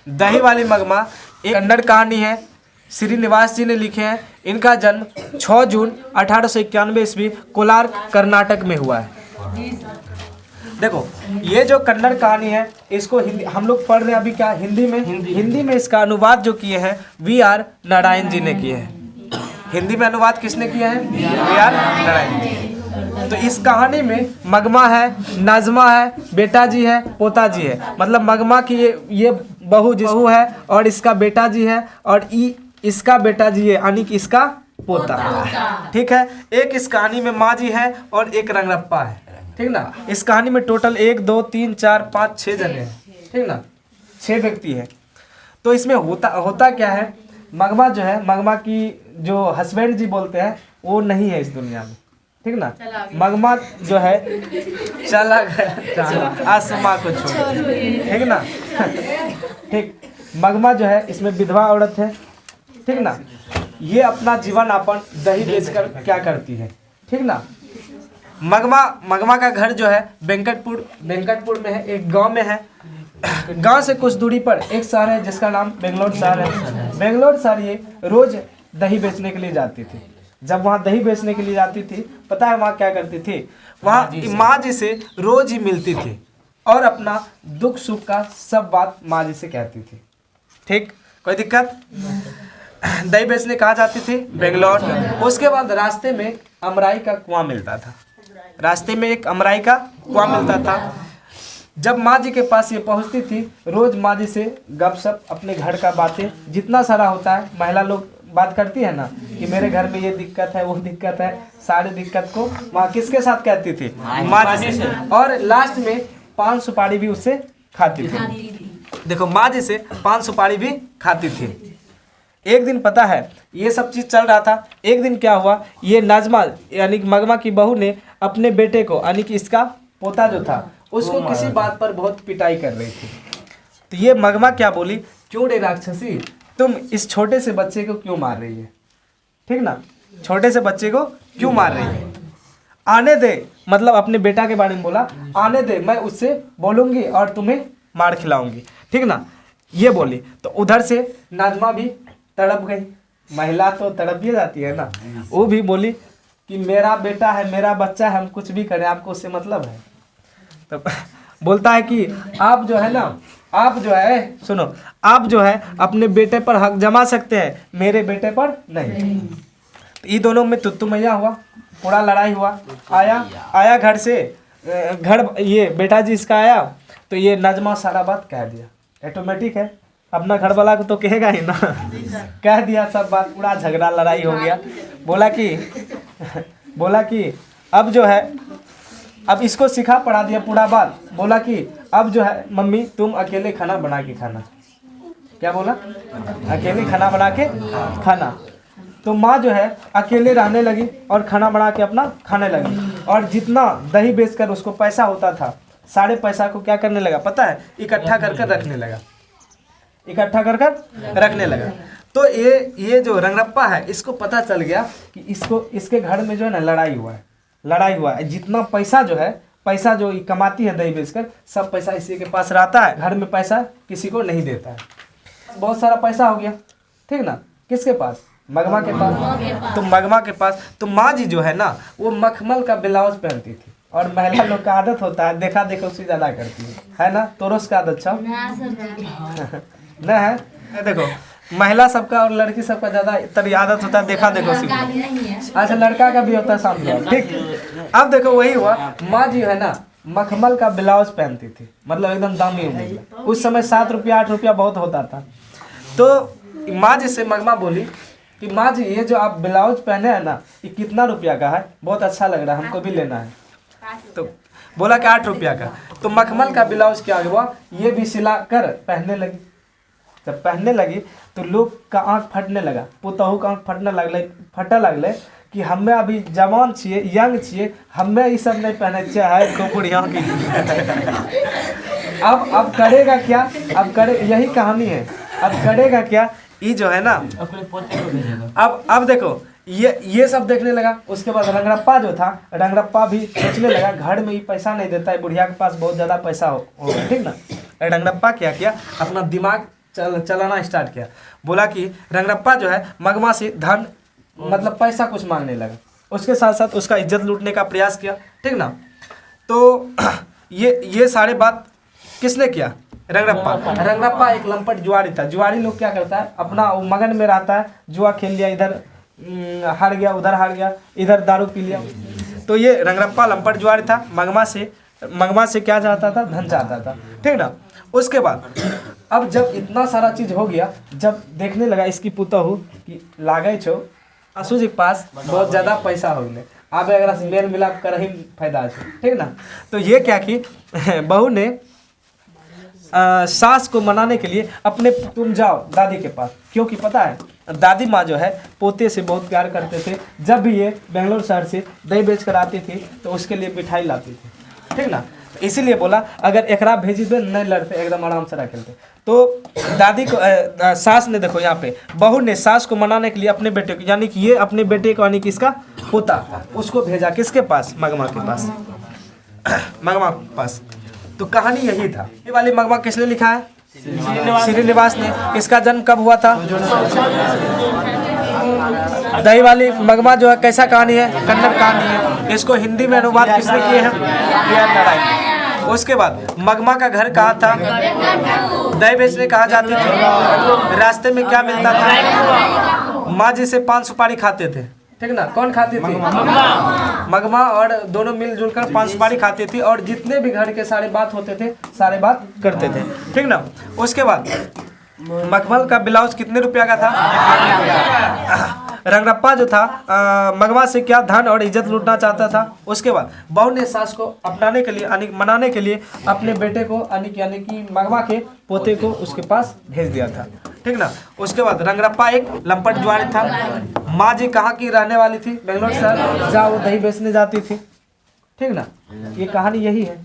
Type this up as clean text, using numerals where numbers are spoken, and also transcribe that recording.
दही वाली मगमा एक कन्नड़ कहानी है, श्रीनिवास जी ने लिखे हैं। इनका जन्म 6 जून 1891 ईस्वी कोलार कर्नाटक में हुआ है। देखो ये जो कन्नड़ कहानी है इसको हिंदी हम लोग पढ़ रहे हैं अभी क्या हिंदी में इसका अनुवाद जो किए हैं वी.आर. नारायण जी ने किए हैं। हिंदी में अनुवाद किसने किया है? वी.आर. नारायण जी। तो इस कहानी में मगमा है, नाजमा है, बेटा जी है, पोता जी है। मतलब मगमा की ये बहू है और इसका बेटा जी है और इसका बेटा जी है, यानी कि इसका पोता। ठीक है। एक इस कहानी में माँ जी है और एक रंगरप्पा है। ठीक ना। इस कहानी में टोटल 1 2 3 4 5 6 जने हैं। ठीक ना, 6 व्यक्ति है। तो इसमें होता क्या है, मगमा जो है, मगमा की जो हस्बैंड जी बोलते हैं वो नहीं है इस दुनिया में। ठीक ना। मगमा जो है चला गया आसमां को छोड़। ठीक ना। ठीक। मगमा जो है इसमें विधवा औरत है। ठीक ना। ये अपना जीवन यापन दही बेचकर क्या करती है। ठीक ना। मगमा का घर जो है वेंकटपुर में है, एक गांव में है। गांव से कुछ दूरी पर एक शहर है जिसका नाम बेंगलोर शहर है। बेंगलोर शहर ये रोज दही बेचने के लिए जाती थी। जब वहाँ दही बेचने के लिए जाती थी, पता है वहाँ क्या करती थी? वहाँ माँ जी से रोज ही मिलती थी और अपना दुख सुख का सब बात माँ जी से कहती थी। ठीक, कोई दिक्कत? दही बेचने कहाँ जाती थी? बेंगलोर। उसके बाद रास्ते में अमराई का कुआं मिलता था। रास्ते में एक अमराई का कुआं मिलता था। जब माँ जी के पास ये पहुँचती थी, रोज माँ जी से गपशप, अपने घर का बातें जितना सारा होता है, महिला लोग बात करती है ना कि मेरे घर में ये दिक्कत है, वो दिक्कत है, सारी दिक्कत को माँ किसके साथ कहती थी? माँ जी से। और लास्ट में 5 सुपारी भी उससे खाती थी। देखो माँ जी से 5 सुपारी भी खाती थी। एक दिन पता है ये सब चीज़ चल रहा था। एक दिन क्या हुआ, ये नाजमा यानी कि मगमा की बहू ने अपने बेटे को, यानी कि इसका पोता जो था, उसको किसी बात पर बहुत पिटाई कर रही थी। तो ये मगमा क्या बोली, क्यों रे राक्षसी, तुम इस छोटे से बच्चे को क्यों मार रही है? ठीक ना, छोटे से बच्चे को क्यों मार रही है? आने दे, मतलब अपने बेटा के बारे में बोला, आने दे, मैं उससे बोलूँगी और तुम्हें मार खिलाऊंगी। ठीक ना, ये बोली। तो उधर से नाजमा भी तड़प गई। महिला तो तड़प ही जाती है ना। वो भी बोली कि मेरा बेटा है, मेरा बच्चा है, हम कुछ भी करें, आपको उससे मतलब है? तो बोलता है कि आप जो है ना, आप जो है, सुनो, आप जो है अपने बेटे पर हक जमा सकते हैं, मेरे बेटे पर नहीं। तो ये दोनों में तुत्तु मैया हुआ, पूरा लड़ाई हुआ। आया घर से, घर ये बेटा जी इसका आया तो ये नजमा सारा बात कह दिया। ऑटोमेटिक है, अपना घर वाला को तो कहेगा ही ना। कह दिया सब बात, पूरा झगड़ा लड़ाई हो गया। बोला कि अब जो है, अब इसको सिखा पढ़ा दिया पूरा बात। बोला कि अब जो है मम्मी तुम अकेले खाना बना के खाना। क्या बोला? अकेले खाना बना के खाना। तो माँ जो है अकेले रहने लगी और खाना बना के अपना खाने लगी। और जितना दही बेचकर उसको पैसा होता था, सारे पैसा को क्या करने लगा पता है? इकट्ठा कर रखने लगा। इकट्ठा कर रखने लगा। तो ये जो रंगरप्पा है, इसको पता चल गया कि इसके घर में जो है ना लड़ाई हुआ है। जितना पैसा जो है, पैसा जो कमाती है दही बेचकर, सब पैसा इसी के पास रहता है। घर में पैसा किसी को नहीं देता है। बहुत सारा पैसा हो गया। ठीक ना, किसके पास? मगमा के पास। तो मगमा के पास तो माँ जी जो है ना, वो मखमल का ब्लाउज पहनती थी। और महिला लोग का आदत होता है, देखा देखो उससे ज्यादा करती है ना। तोरस का आदत छा न है। देखो महिला सबका और लड़की सबका ज्यादा तरी आदत होता है, देखा देखो सीखो। अच्छा, लड़का का भी होता है सामने। ठीक। अब देखो वही हुआ, माँ जी है ना मखमल का ब्लाउज पहनती थी, मतलब एकदम दामी उम्र। उस समय 7 रुपया 8 रुपया बहुत होता था। तो माँ जी से मगमा बोली कि माँ जी ये जो आप ब्लाउज पहने हैं ना, ये कितना रुपया का है? बहुत अच्छा लग रहा है, हमको भी लेना है। तो बोला कि 8 रुपया का। तो मखमल का ब्लाउज क्या हुआ, ये भी सिला कर पहनने लगी। जब पहनने लगी तो लोग का आँख फटने लगा, पुतहू का आँख फटने लगले कि हमें अभी जवान छिए, यंग छिए, हमें ये सब नहीं पहने चाहे तो बुढ़िया की। अब करेगा क्या? यही कहानी है। अब करेगा क्या? ये जो है ना, अब देखो ये सब देखने लगा। उसके बाद रंगरप्पा जो था, रंगरप्पा भी सोचने लगा घर में ये पैसा नहीं देता है, बुढ़िया के पास बहुत ज़्यादा पैसा होगा। ठीक ना। रंगरप्पा क्या किया, अपना दिमाग चलाना स्टार्ट किया। बोला कि रंगरप्पा जो है मगमा से धन मतलब पैसा कुछ मांगने लगा, उसके साथ साथ उसका इज्जत लूटने का प्रयास किया, ठीक ना। तो ये सारे बात किसने किया? रंगरप्पा एक लंपट जुआरी था। जुआरी लोग क्या करता है, अपना मगन में रहता है, जुआ खेल लिया, इधर हार गया, उधर हार गया, इधर दारू पी लिया। तो ये रंगरप्पा लंपट जुआरी था, मगमा से क्या चाहता था? धन चाहता था, ठीक ना। उसके बाद अब जब इतना सारा चीज हो गया, जब देखने लगा इसकी पुतहू कि लागे छो आंसू जी के पास बहुत ज़्यादा पैसा हो गए, आप अगर मेल मिलाप कर ही फायदा है, ठीक ना। तो ये क्या कि बहू ने सास को मनाने के लिए अपने तुम जाओ दादी के पास, क्योंकि पता है दादी माँ जो है पोते से बहुत प्यार करते थे। जब भी ये बेंगलोर शहर से दही बेच कर आती थी तो उसके लिए मिठाई लाती थी, ठीक ना। इसीलिए बोला अगर एकरा भेजी दे नहीं लड़ते, एकदम आराम से रखेलते। तो दादी को सास ने, देखो यहाँ पे बहू ने सास को मनाने के लिए अपने बेटे को, यानी कि ये अपने बेटे को, यानी कि इसका पोता, उसको भेजा किसके पास? मगमा के पास, मगमा के पास। तो कहानी यही था। ये वाली मगमा किसने लिखा है? श्रीनिवास ने। इसका जन्म कब हुआ था? दही वाली मगमा जो है कैसा कहानी है? कन्नड़ कहानी है। इसको हिंदी में अनुवाद किसने किए हैं? B.R. नारायण। उसके बाद मगमा का घर कहाँ था? दही बेचने कहाँ जाती थी? रास्ते में क्या मिलता था? माँ जी से पान सुपारी खाते थे, ठीक ना। कौन खाती थी? मगमा। और दोनों मिलजुल कर पान सुपारी खाती थी, और जितने भी घर के सारे बात होते थे सारे बात करते थे, ठीक ना। उसके बाद मखमल का ब्लाउज कितने रुपया का था? रंगरप्पा जो था मगमा से क्या धन और इज्जत लूटना चाहता था। उसके बाद बहू ने सास को अपनाने के लिए, यानी मनाने के लिए अपने बेटे को, यानी कि मगमा के पोते को उसके पास भेज दिया था, ठीक ना। उसके बाद रंगरप्पा एक लंपट जुआरी था। माँ जी कहाँ की रहने वाली थी? बेंगलोर शहर, जहाँ वो दही बेचने जाती थी, ठीक ना। ये कहानी यही है।